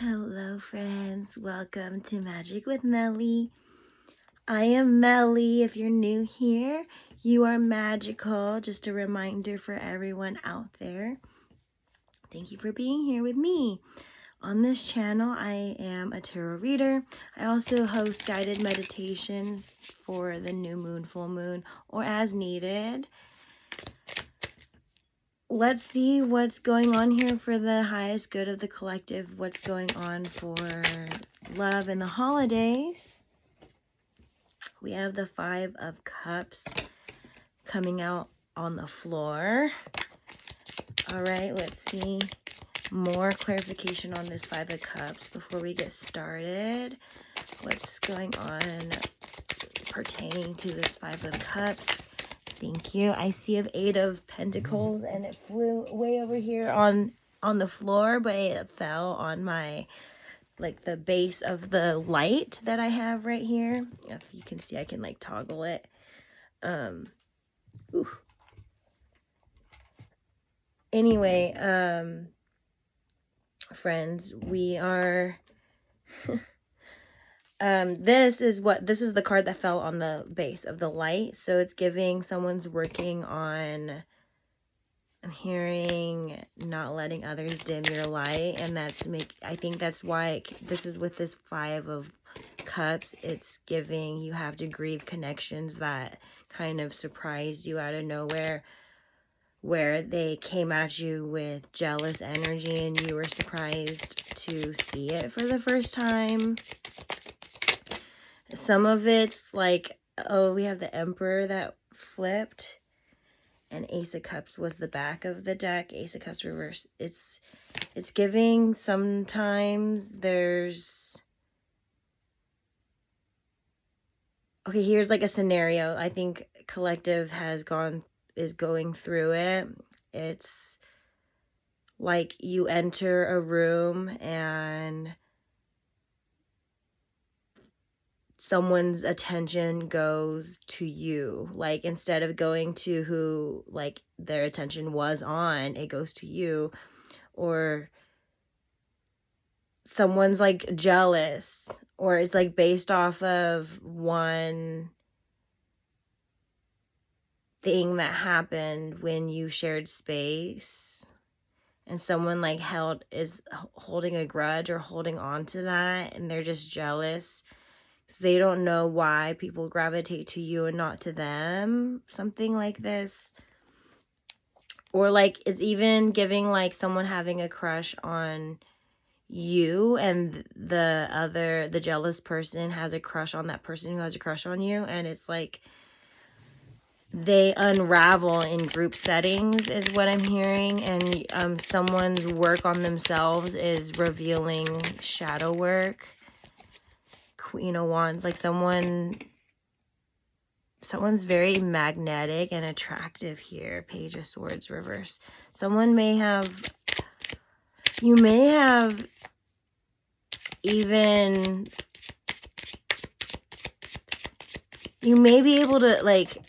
Hello friends, welcome to Magic with Melly. I am Melly. If you're new here, you are magical. Just a reminder for everyone out there. Thank you for being here with me. On this channel, I am a tarot reader. I also host guided meditations for the new moon, full moon, or as needed. Let's see what's going on here for the highest good of the collective. What's going on for love in the holidays. We have the 5 of Cups coming out on the floor. All right, let's see more clarification on this 5 of Cups before we get started. What's going on pertaining to this 5 of Cups? Thank you. I see an 8 of Pentacles, and it flew way over here on the floor, but it fell on my, like, the base of the light that I have right here. If you can see, I can like toggle it. Ooh. Anyway, friends, we are this is the card that fell on the base of the light. So it's giving someone's working on, I'm hearing, not letting others dim your light, and I think that's why this is with this 5 of Cups. It's giving you have to grieve connections that kind of surprised you out of nowhere, where they came at you with jealous energy and you were surprised to see it for the first time. Some of it's like, oh, we have the Emperor that flipped, and Ace of Cups was the back of the deck. Ace of Cups reverse. It's giving sometimes there's... Okay, here's like a scenario. I think collective is going through it. It's like you enter a room and someone's attention goes to you. Like, instead of going to who like their attention was on, it goes to you. Or someone's like jealous, or it's like based off of one thing that happened when you shared space, and someone like is holding a grudge or holding on to that, and they're just jealous because they don't know why people gravitate to you and not to them. Something like this. Or like it's even giving like someone having a crush on you, and the jealous person has a crush on that person who has a crush on you, and it's like they unravel in group settings is what I'm hearing. And someone's work on themselves is revealing shadow work. Queen of Wands, like someone's very magnetic and attractive here. Page of Swords reverse. You may have even, you may be able to, like,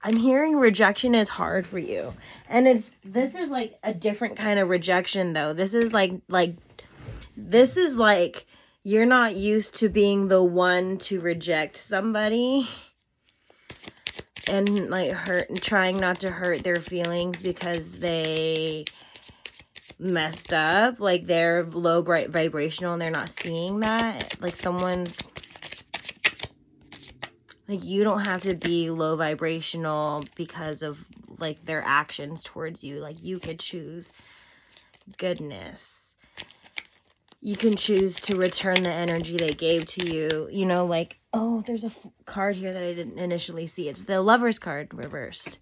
I'm hearing rejection is hard for you. And this is like a different kind of rejection though. This is like you're not used to being the one to reject somebody and like trying not to hurt their feelings because they messed up. Like they're low vibrational and they're not seeing that. Like someone's like, you don't have to be low vibrational because of like their actions towards you. Like you could choose goodness. You can choose to return the energy they gave to you. You know, like, oh, there's a card here that I didn't initially see. It's the Lover's card reversed.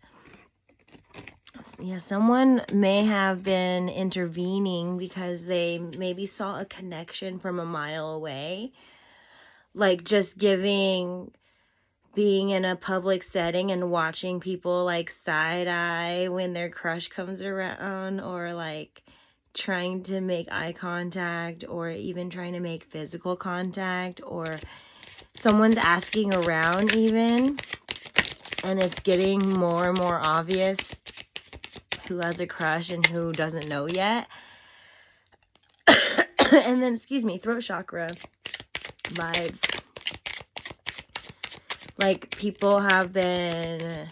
Yeah, someone may have been intervening because they maybe saw a connection from a mile away. Like just being in a public setting and watching people like side eye when their crush comes around, or like trying to make eye contact, or even trying to make physical contact, or someone's asking around even, and it's getting more and more obvious who has a crush and who doesn't know yet. And then, excuse me, throat chakra vibes. Like, people have been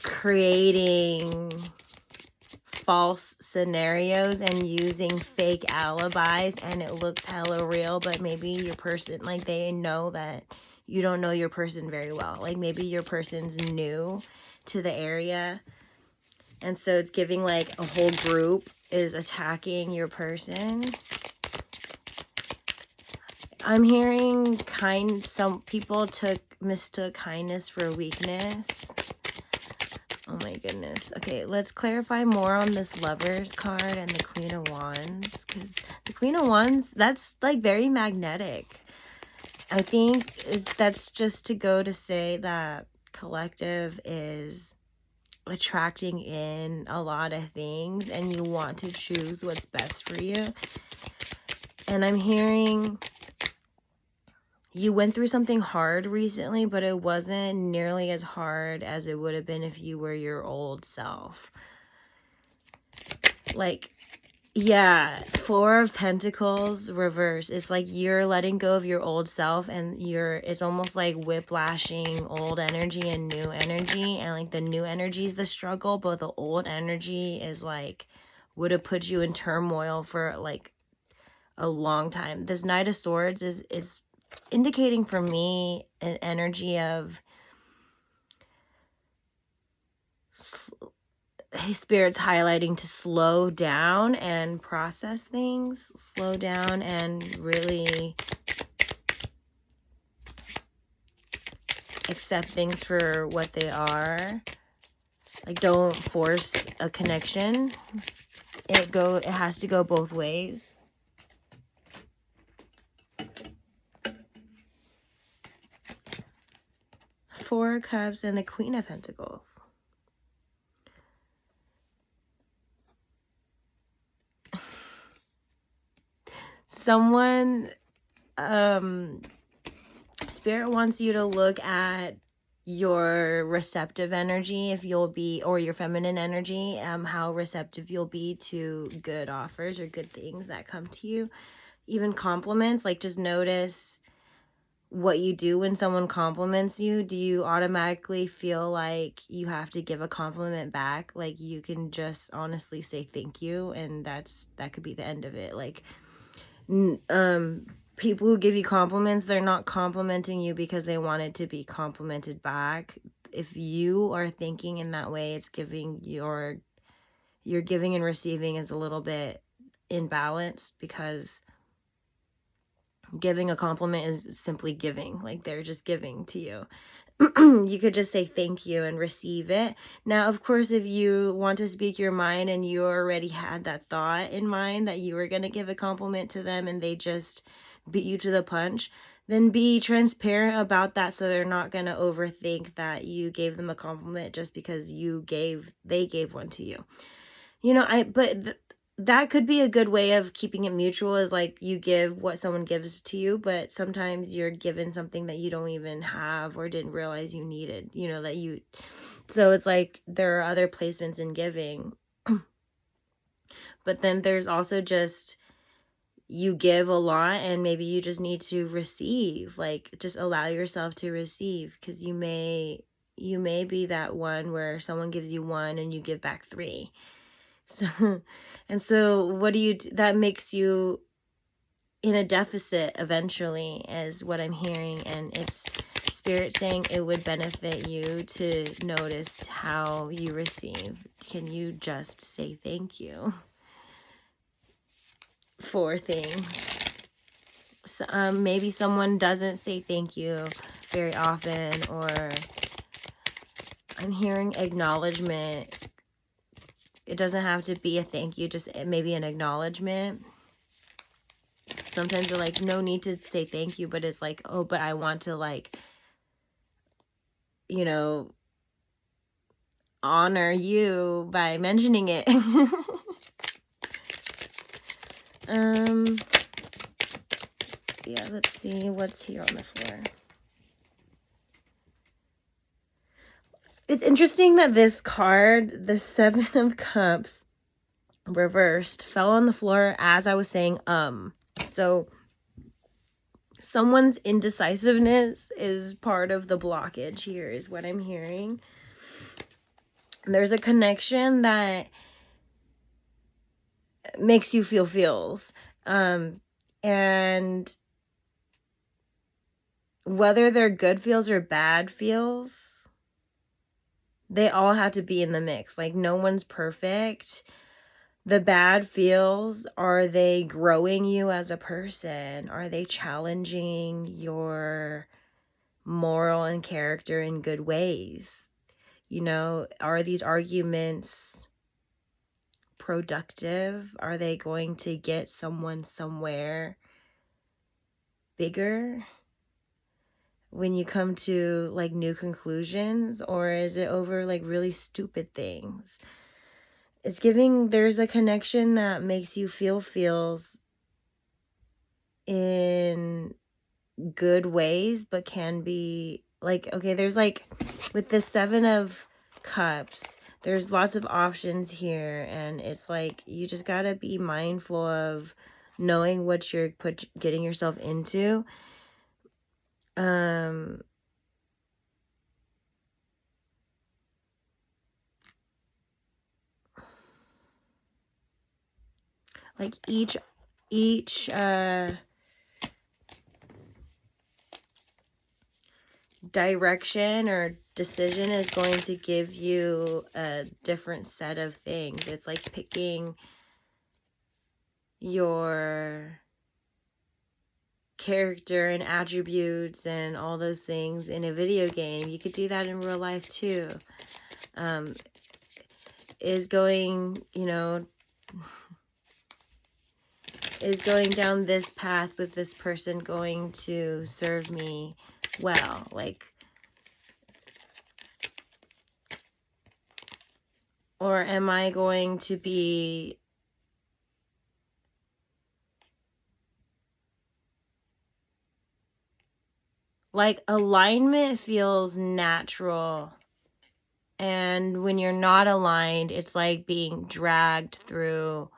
creating false scenarios and using fake alibis, and it looks hella real, but maybe your person, like, they know that you don't know your person very well. Like, maybe your person's new to the area, and so it's giving like a whole group is attacking your person. I'm hearing some people mistook kindness for weakness. Oh my goodness. Okay, let's clarify more on this Lovers card and the Queen of Wands, because the Queen of Wands, that's like very magnetic. I think that's just to go to say that collective is attracting in a lot of things, and you want to choose what's best for you. And I'm hearing you went through something hard recently, but it wasn't nearly as hard as it would have been if you were your old self. Like, yeah, Four of Pentacles reverse. It's like you're letting go of your old self, and it's almost like whiplashing old energy and new energy. And like the new energy is the struggle, but the old energy is like, would have put you in turmoil for like a long time. This Knight of Swords is indicating for me an energy of Spirit's highlighting to slow down and process things, slow down and really accept things for what they are. Like, don't force a connection. It has to go both ways. Four of Cups and the Queen of Pentacles. Someone, Spirit wants you to look at your receptive energy, if you'll be, or your feminine energy, how receptive you'll be to good offers or good things that come to you. Even compliments, like, just notice what you do when someone compliments you. Do you automatically feel like you have to give a compliment back? Like, you can just honestly say thank you, and that could be the end of it. Like, people who give you compliments, they're not complimenting you because they wanted to be complimented back. If you are thinking in that way, it's giving your giving and receiving is a little bit imbalanced, because giving a compliment is simply giving, like they're just giving to you. You could just say thank you and receive it. Now, of course, if you want to speak your mind and you already had that thought in mind that you were going to give a compliment to them and they just beat you to the punch, then be transparent about that, so they're not going to overthink that you gave them a compliment just because they gave one to you. You know, that could be a good way of keeping it mutual, is like you give what someone gives to you, but sometimes you're given something that you don't even have or didn't realize you needed, you know, so it's like there are other placements in giving. But then there's also just, you give a lot and maybe you just need to receive, like just allow yourself to receive, because you may be that one where someone gives you one and you give back three. So what do you do? That makes you in a deficit eventually, is what I'm hearing. And it's Spirit saying it would benefit you to notice how you receive. Can you just say thank you for things? So, maybe someone doesn't say thank you very often, or I'm hearing acknowledgement. It doesn't have to be a thank you, just maybe an acknowledgement. Sometimes you're like, no need to say thank you, but it's like, oh, but I want to, like, you know, honor you by mentioning it. Yeah, let's see what's here on the floor. It's interesting that this card, the Seven of Cups, reversed, fell on the floor as I was saying, So someone's indecisiveness is part of the blockage here, is what I'm hearing. There's a connection that makes you feel feels. And whether they're good feels or bad feels, they all have to be in the mix. Like, no one's perfect. The bad feels, are they growing you as a person? Are they challenging your moral and character in good ways? You know, are these arguments productive? Are they going to get someone somewhere bigger when you come to like new conclusions? Or is it over like really stupid things? It's giving there's a connection that makes you feel feels in good ways, but can be like, okay, there's like with the 7 of Cups, there's lots of options here, and it's like you just gotta be mindful of knowing what you're getting yourself into. Like each direction or decision is going to give you a different set of things. It's like picking your character and attributes and all those things in a video game. You could do that in real life too. Is going, you know, is going down this path with this person going to serve me well? Like, or am I going to be like, alignment feels natural, and when you're not aligned, it's like being dragged through.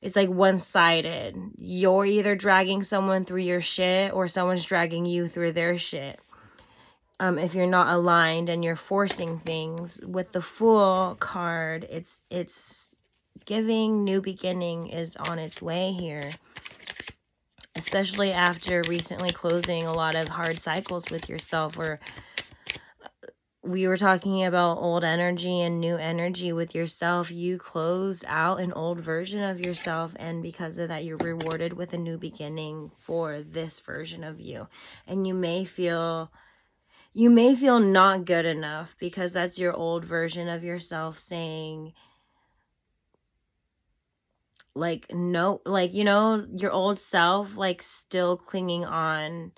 It's like one-sided. You're either dragging someone through your shit or someone's dragging you through their shit. If you're not aligned and you're forcing things. With the Fool card, it's giving new beginning is on its way here. Especially after recently closing a lot of hard cycles with yourself, or we were talking about old energy and new energy with yourself. You closed out an old version of yourself, and because of that, you're rewarded with a new beginning for this version of you. And you may feel not good enough because that's your old version of yourself saying, like, no, like, you know, your old self, like, still clinging on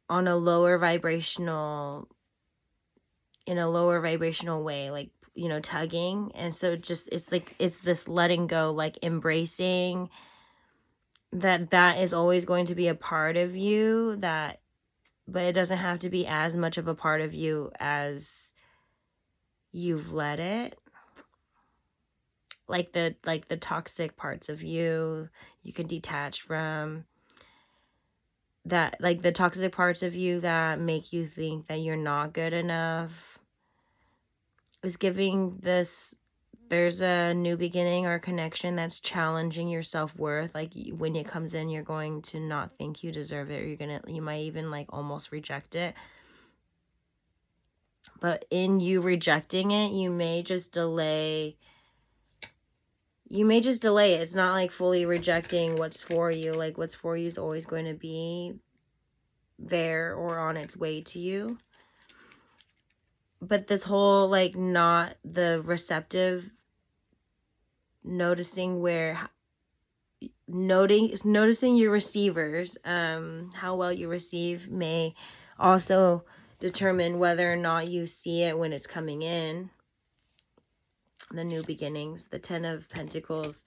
a lower vibrational, in a lower vibrational way, like, you know, tugging. And so just, it's like, it's this letting go, like embracing that is always going to be a part of you, that, but it doesn't have to be as much of a part of you as you've let it. Like the toxic parts of you can detach from. That, like the toxic parts of you that make you think that you're not good enough, is giving this, there's a new beginning or connection that's challenging your self-worth. Like, when it comes in, you're going to not think you deserve it, or you might even like almost reject it. But in you rejecting it, you may just delay it. It's not like fully rejecting what's for you. Like, what's for you is always going to be there or on its way to you. But this whole, like, not the receptive, noticing your receivers, how well you receive may also determine whether or not you see it when it's coming in. The new beginnings, the 10 of Pentacles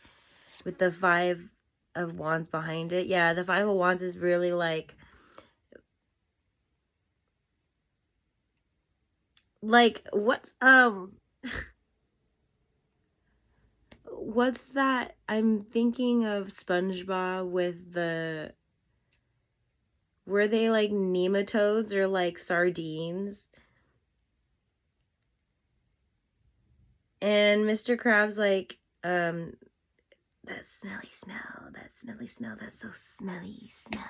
with the 5 of Wands behind it. Yeah, the 5 of Wands is really like what's What's that? I'm thinking of SpongeBob with the, were they like nematodes or like sardines? And Mr. Krabs like, that smelly smell, that's so smelly smell.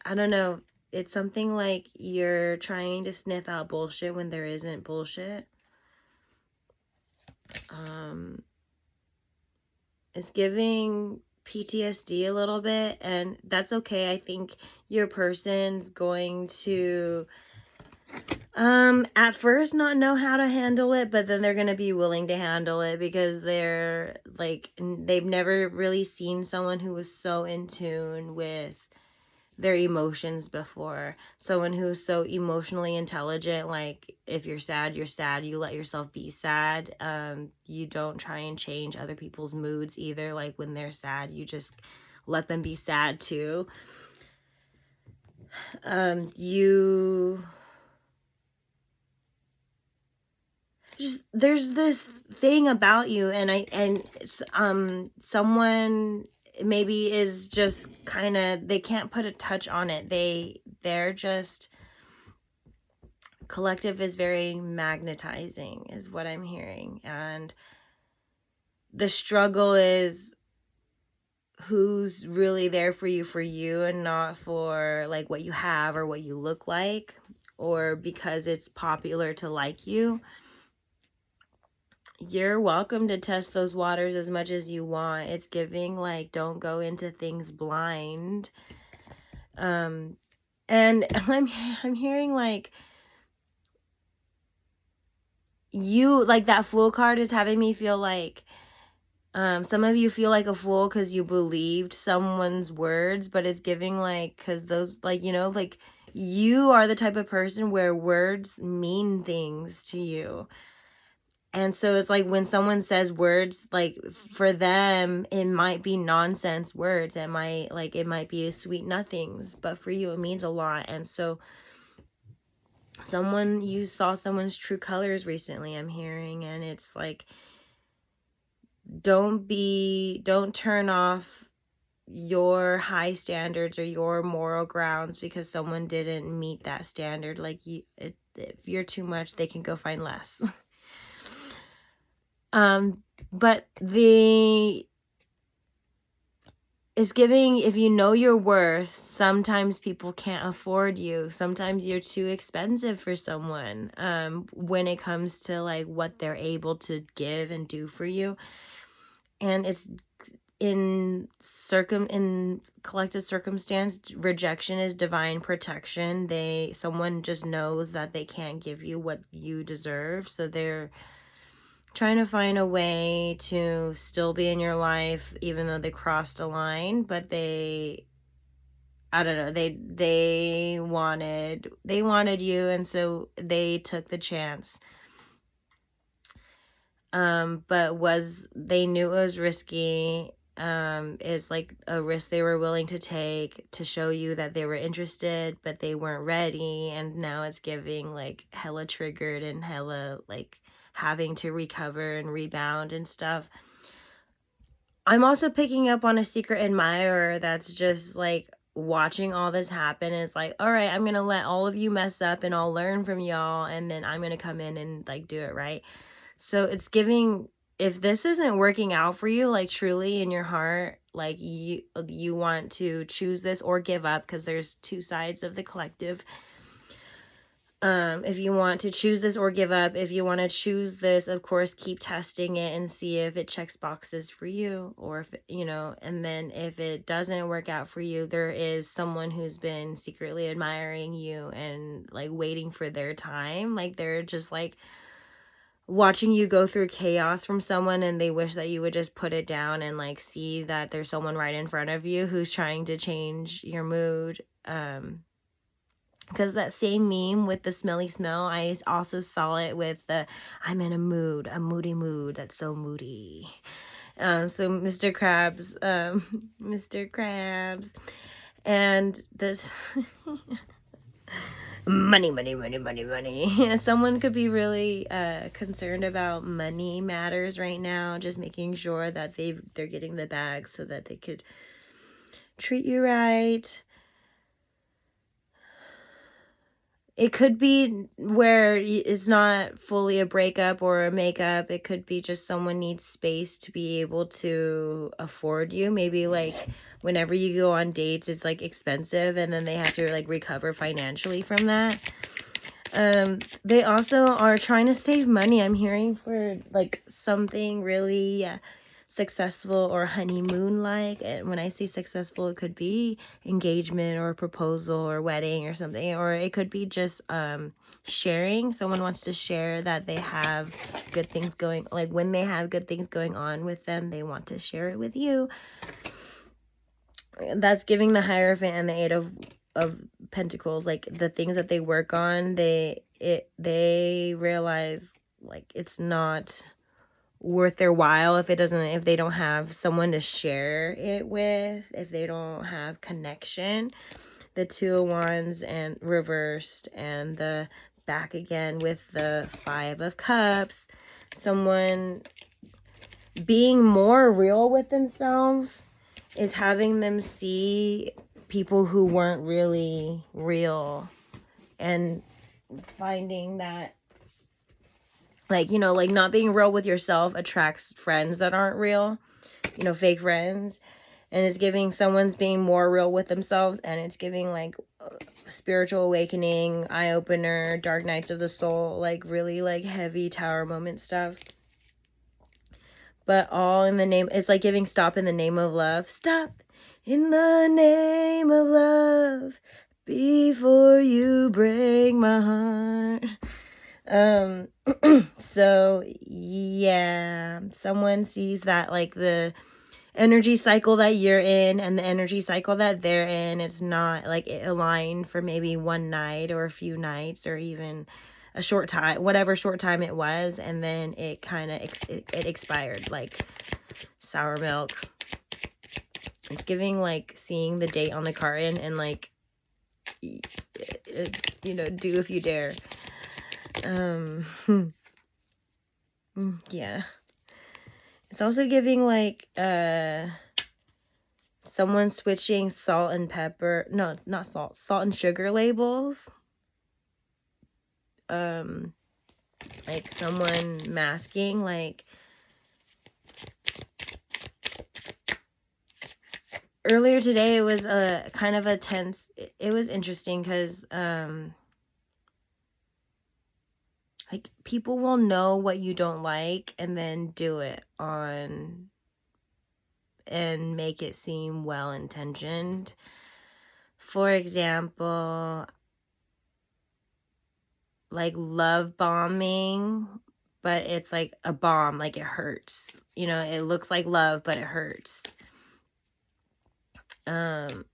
I don't know. It's something like you're trying to sniff out bullshit when there isn't bullshit. It's giving PTSD a little bit, and that's okay. I think your person's going to at first not know how to handle it, but then they're going to be willing to handle it because they're like, they've never really seen someone who was so in tune with their emotions before. Someone who's so emotionally intelligent, like if you're sad, you're sad, you let yourself be sad. You don't try and change other people's moods either. Like when they're sad, you just let them be sad too. You just, there's this thing about you, and someone maybe is just kind of, they can't put a touch on it. They're just, collective is very magnetizing is what I'm hearing, and the struggle is who's really there for you and not for like what you have or what you look like or because it's popular to like you. You're welcome to test those waters as much as you want. It's giving like, don't go into things blind. And I'm hearing like, you, like that fool card is having me feel like some of you feel like a fool because you believed someone's words, but it's giving like, because those, like, you know, like you are the type of person where words mean things to you. And so it's like when someone says words, like for them, it might be nonsense words. It might be sweet nothings, but for you, it means a lot. And so you saw someone's true colors recently, I'm hearing, and it's like, don't turn off your high standards or your moral grounds because someone didn't meet that standard. Like if you're too much, they can go find less. But it's giving, if you know your worth, sometimes people can't afford you. Sometimes you're too expensive for someone when it comes to like what they're able to give and do for you. And it's in collective circumstance, rejection is divine protection. Someone just knows that they can't give you what you deserve, so they're trying to find a way to still be in your life even though they crossed a line, but I don't know, they wanted you, and so they took the chance. But they knew it was risky. It's like a risk they were willing to take to show you that they were interested, but they weren't ready, and now it's giving like hella triggered and hella like having to recover and rebound and stuff. I'm also picking up on a secret admirer that's just like watching all this happen. It's like, all right, I'm gonna let all of you mess up and I'll learn from y'all, and then I'm gonna come in and like do it right. So it's giving, if this isn't working out for you, like truly in your heart, like you want to choose this or give up, because there's two sides of the collective. If you want to choose this or give up, if you want to choose this, of course, keep testing it and see if it checks boxes for you, or if, you know, and then if it doesn't work out for you, there is someone who's been secretly admiring you and like waiting for their time. Like they're just like watching you go through chaos from someone, and they wish that you would just put it down and like see that there's someone right in front of you who's trying to change your mood. Because that same meme with the smelly smell, I also saw it with the, I'm in a moody mood that's so moody. So Mr. Krabs, Mr. Krabs, and this money, money, money, money, money. Someone could be really concerned about money matters right now, just making sure that they're getting the bag so that they could treat you right. It could be where it's not fully a breakup or a makeup. It could be just someone needs space to be able to afford you. Maybe like whenever you go on dates, it's like expensive and then they have to like recover financially from that. They also are trying to save money. I'm hearing for like something really successful or honeymoon like. And when I say successful, it could be engagement or proposal or wedding or something, or it could be just sharing. Someone wants to share that they have good things going, like when they have good things going on with them, they want to share it with you. That's giving the Hierophant and the Eight of Pentacles, like the things that they work on, they realize like it's not worth their while if they don't have someone to share it with, if they don't have connection. The Two of Wands and reversed, and the back again with the Five of Cups. Someone being more real with themselves is having them see people who weren't really real, and finding that like, you know, like not being real with yourself attracts friends that aren't real, you know, fake friends. And it's giving someone's being more real with themselves, and it's giving like spiritual awakening, eye-opener, dark nights of the soul, like really like heavy tower moment stuff. But all in the name, it's like giving stop in the name of love. Stop in the name of love before you break my heart. So yeah, someone sees that like the energy cycle that you're in and the energy cycle that they're in, it's not like it aligned for maybe one night or a few nights or even a short time, whatever short time it was, and then it kind of it expired like sour milk. It's giving like seeing the date on the carton and like, you know, do if you dare. Yeah. It's also giving like someone switching salt and pepper, no, not salt and sugar labels. Like someone masking, like earlier today it was a kind of a tense, it was interesting because like people will know what you don't like and then do it on and make it seem well intentioned. For example, like love bombing, but it's like a bomb, like it hurts, you know, it looks like love but it hurts. Because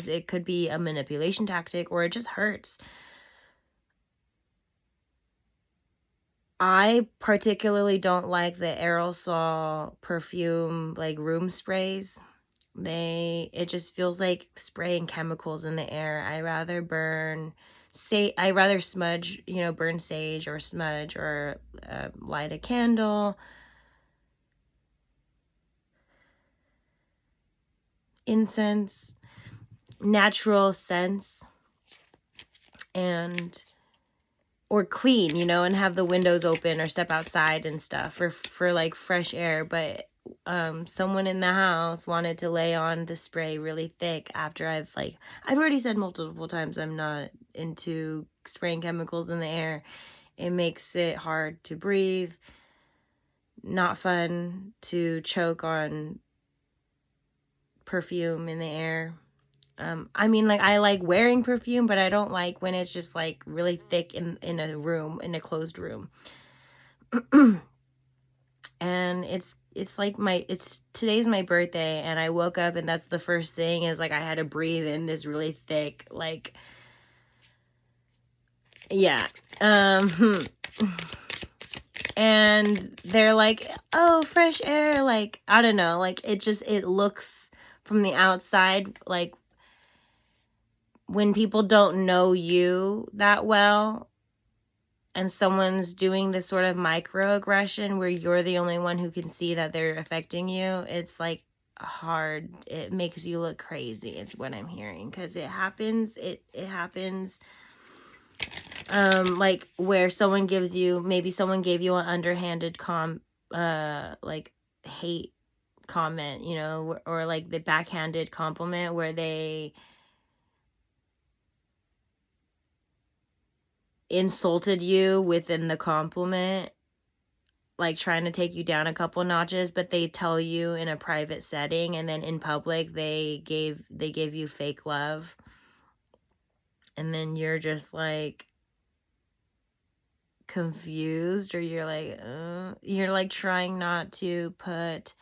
it could be a manipulation tactic or it just hurts. I particularly don't like the aerosol perfume like room sprays. It just feels like spraying chemicals in the air. I rather smudge, you know, burn sage or smudge or light a candle. Incense, natural scents, or clean, you know, and have the windows open or step outside and stuff for like fresh air. But someone in the house wanted to lay on the spray really thick after I've already said multiple times I'm not into spraying chemicals in the air. It makes it hard to breathe, not fun to choke on perfume in the air. I mean, like, I like wearing perfume, but I don't like when it's just like really thick in a room, in a closed room. And it's like today's my birthday, and I woke up and that's the first thing is like I had to breathe in this really thick, like, yeah. And they're like, oh, fresh air, like, I don't know, like it looks from the outside like when people don't know you that well and someone's doing this sort of microaggression where you're the only one who can see that they're affecting you, it's like hard. It makes you look crazy is what I'm hearing, because it happens. It happens like where someone gives you, maybe someone gave you an underhanded like hate comment, you know, or like the backhanded compliment where they insulted you within the compliment, like trying to take you down a couple notches, but they tell you in a private setting, and then in public they gave you fake love, and then you're just like confused, or you're like trying not to put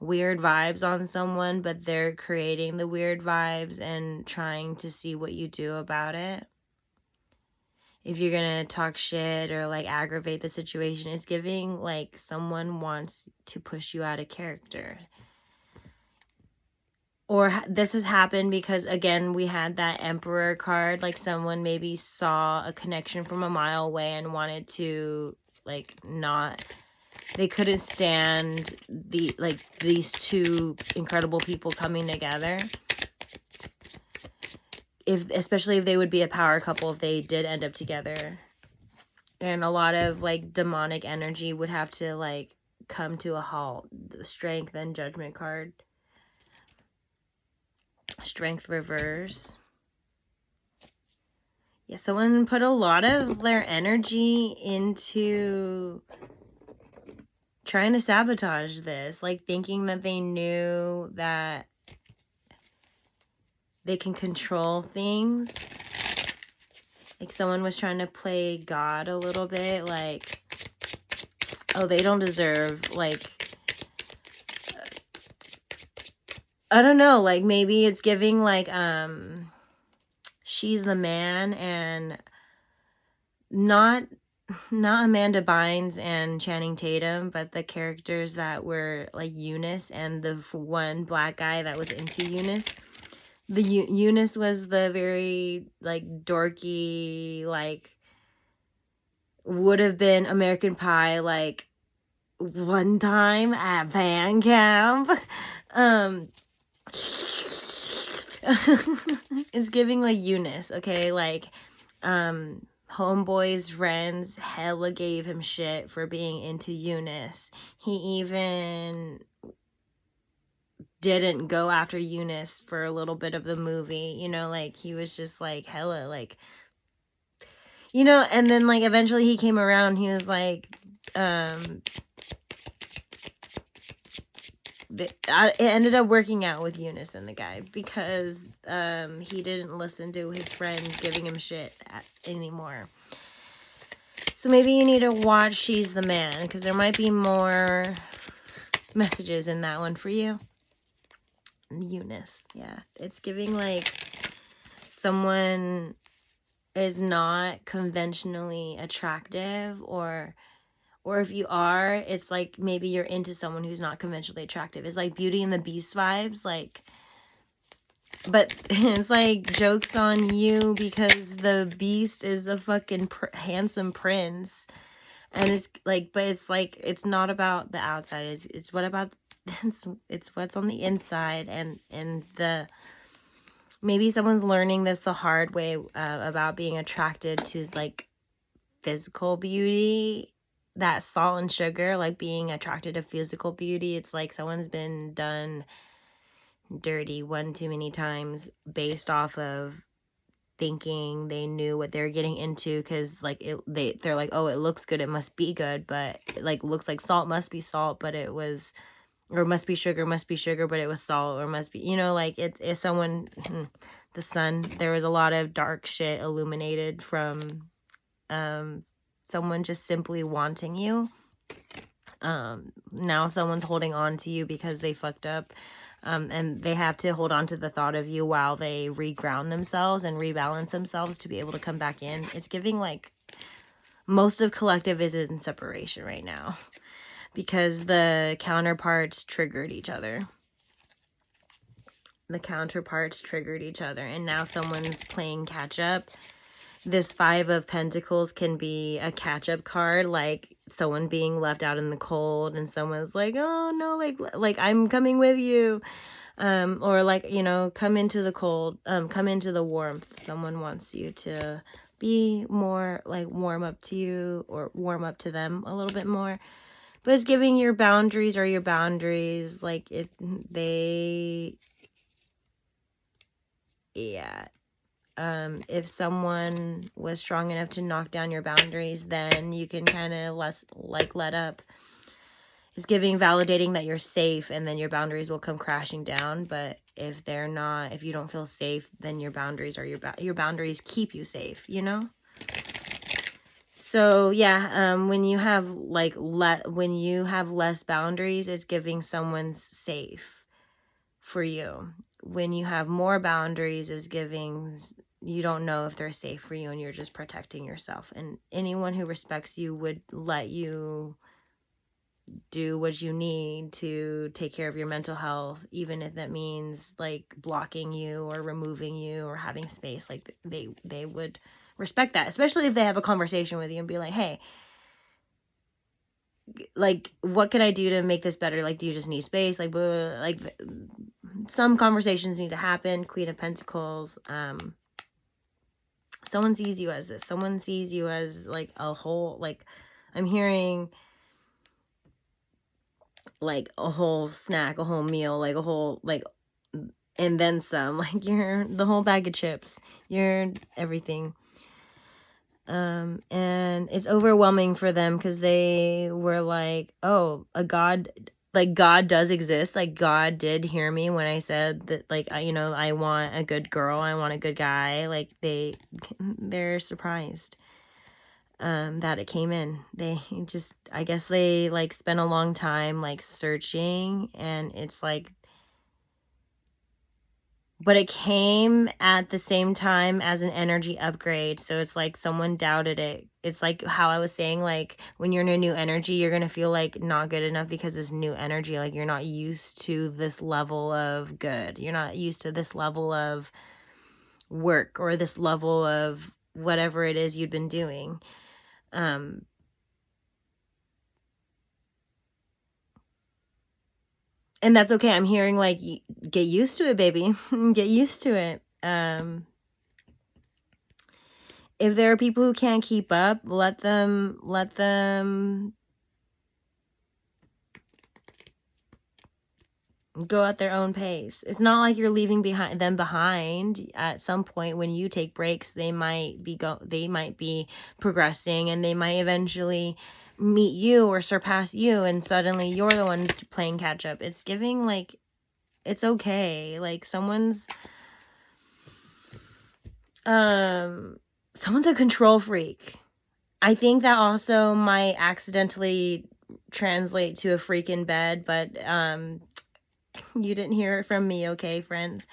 weird vibes on someone, but they're creating the weird vibes and trying to see what you do about it. If you're gonna talk shit or like aggravate the situation, it's giving like someone wants to push you out of character. Or this has happened because, again, we had that Emperor card, like someone maybe saw a connection from a mile away and wanted to like not, they couldn't stand the like these two incredible people coming together. Especially if they would be a power couple if they did end up together. And a lot of like demonic energy would have to like come to a halt. The Strength and Judgment card. Strength reverse. Yeah, someone put a lot of their energy into trying to sabotage this, like thinking that they knew that they can control things. Like someone was trying to play God a little bit, like, oh, they don't deserve, like, I don't know, like maybe it's giving like She's the Man, and not Amanda Bynes and Channing Tatum, but the characters that were like Eunice and the one black guy that was into Eunice. The Eunice was the very like dorky, like would have been American Pie, like one time at band camp. It's giving like Eunice, okay? Like Homeboy's friends hella gave him shit for being into Eunice. He even didn't go after Eunice for a little bit of the movie, you know, like he was just like hella like, you know, and then like eventually he came around. He was like it ended up working out with Eunice and the guy because he didn't listen to his friends giving him shit anymore. So maybe you need to watch She's the Man, because there might be more messages in that one for you. Eunice, yeah. It's giving like someone is not conventionally attractive, or if you are, it's like maybe you're into someone who's not conventionally attractive. It's like Beauty and the Beast vibes, like, but it's like jokes on you because the Beast is a fucking handsome prince, and it's like, but it's like, it's not about the outside. It's what about it's what's on the inside, and the maybe someone's learning this the hard way about being attracted to like physical beauty. That salt and sugar, like being attracted to physical beauty, it's like someone's been done dirty one too many times based off of thinking they knew what they're getting into, because like they're like, oh, it looks good, it must be good, but it like looks like salt, must be salt, but it was, or must be sugar, but it was salt, or must be, you know, like it's someone the sun, there was a lot of dark shit illuminated from someone just simply wanting you. Now someone's holding on to you because they fucked up, and they have to hold on to the thought of you while they reground themselves and rebalance themselves to be able to come back in. It's giving like most of collective is in separation right now because the counterparts triggered each other. the counterparts triggered each other, and now someone's playing catch up. This Five of Pentacles can be a catch-up card, like someone being left out in the cold and someone's like, oh no, like I'm coming with you. Or like, you know, come into the cold, come into the warmth. Someone wants you to be more like warm up to you or warm up to them a little bit more. But it's giving your boundaries like yeah. If someone was strong enough to knock down your boundaries, then you can kind of let up. It's giving validating that you're safe, and then your boundaries will come crashing down. But if they're not, if you don't feel safe, then your boundaries are your boundaries keep you safe, you know? So yeah, when you have when you have less boundaries, it's giving someone's safe for you. When you have more boundaries, is giving you don't know if they're safe for you and you're just protecting yourself. And anyone who respects you would let you do what you need to take care of your mental health, even if that means like blocking you or removing you or having space. Like they would respect that, especially if they have a conversation with you and be like, hey, like, what can I do to make this better? Like, do you just need space? Like, blah, like some conversations need to happen. Queen of Pentacles. Someone sees you as this. Someone sees you as like a whole, like I'm hearing like a whole snack, a whole meal, like a whole, like, and then some, like you're the whole bag of chips, you're everything. And it's overwhelming for them because they were like, oh, a God, like God does exist. Like God did hear me when I said that, like, I want a good girl. I want a good guy. Like they're surprised that it came in. They just, I guess they like spent a long time like searching, and it's like, but it came at the same time as an energy upgrade. So it's like someone doubted it. It's like how I was saying, like when you're in a new energy, you're going to feel like not good enough because it's new energy. Like you're not used to this level of good. You're not used to this level of work or this level of whatever it is you'd been doing. And that's okay. I'm hearing like, get used to it, baby. Get used to it. If there are people who can't keep up, let them go at their own pace. It's not like you're leaving them behind. At some point when you take breaks, they might be progressing, and they might eventually meet you or surpass you, and suddenly you're the one playing catch up. It's giving like it's okay. Like someone's a control freak. I think that also might accidentally translate to a freak in bed, but you didn't hear it from me, okay, friends?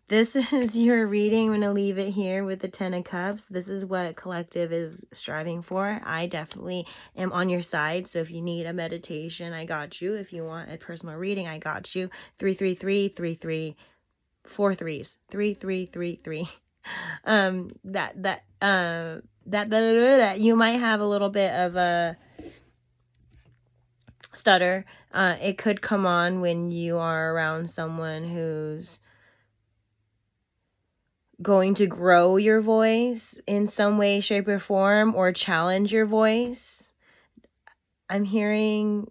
This is your reading. I'm going to leave it here with the 10 of Cups. This is what Collective is striving for. I definitely am on your side. So if you need a meditation, I got you. If you want a personal reading, I got you. 33333 4 3s. 3333. That you might have a little bit of a stutter. It could come on when you are around someone who's going to grow your voice in some way, shape, or form, or challenge your voice. I'm hearing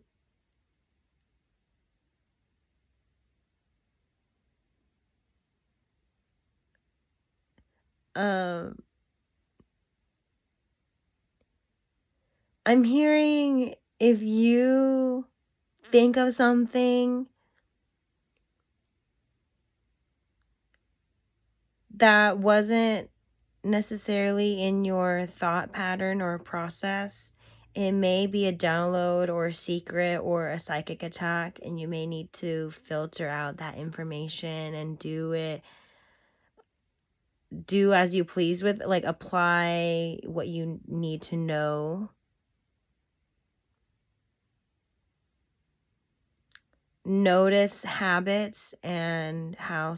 if you think of something that wasn't necessarily in your thought pattern or process, it may be a download or a secret or a psychic attack, and you may need to filter out that information and do as you please with, like, apply what you need to know. notice habits and how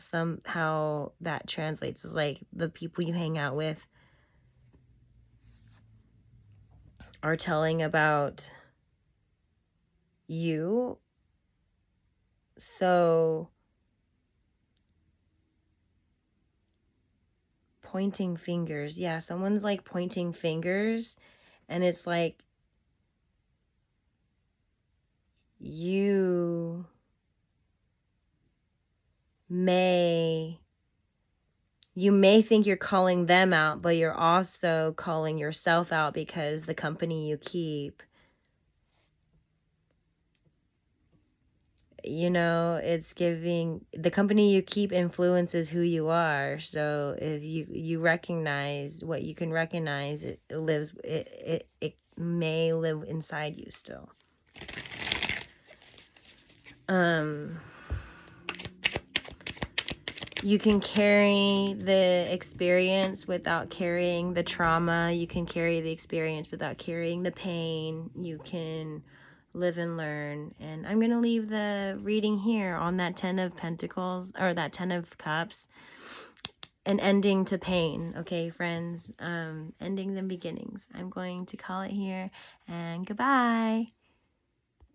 that translates is like the people you hang out with are telling about you. So pointing fingers. Yeah, someone's like pointing fingers, and it's like you may think you're calling them out, but you're also calling yourself out because the company you keep, you know, it's giving, the company you keep influences who you are. So if you recognize what you can recognize, it lives, it may live inside you still. You can carry the experience without carrying the trauma. You can carry the experience without carrying the pain. You can live and learn. And I'm going to leave the reading here on that 10 of Pentacles, or that 10 of Cups, an ending to pain. Okay, friends? Endings and beginnings. I'm going to call it here, and goodbye.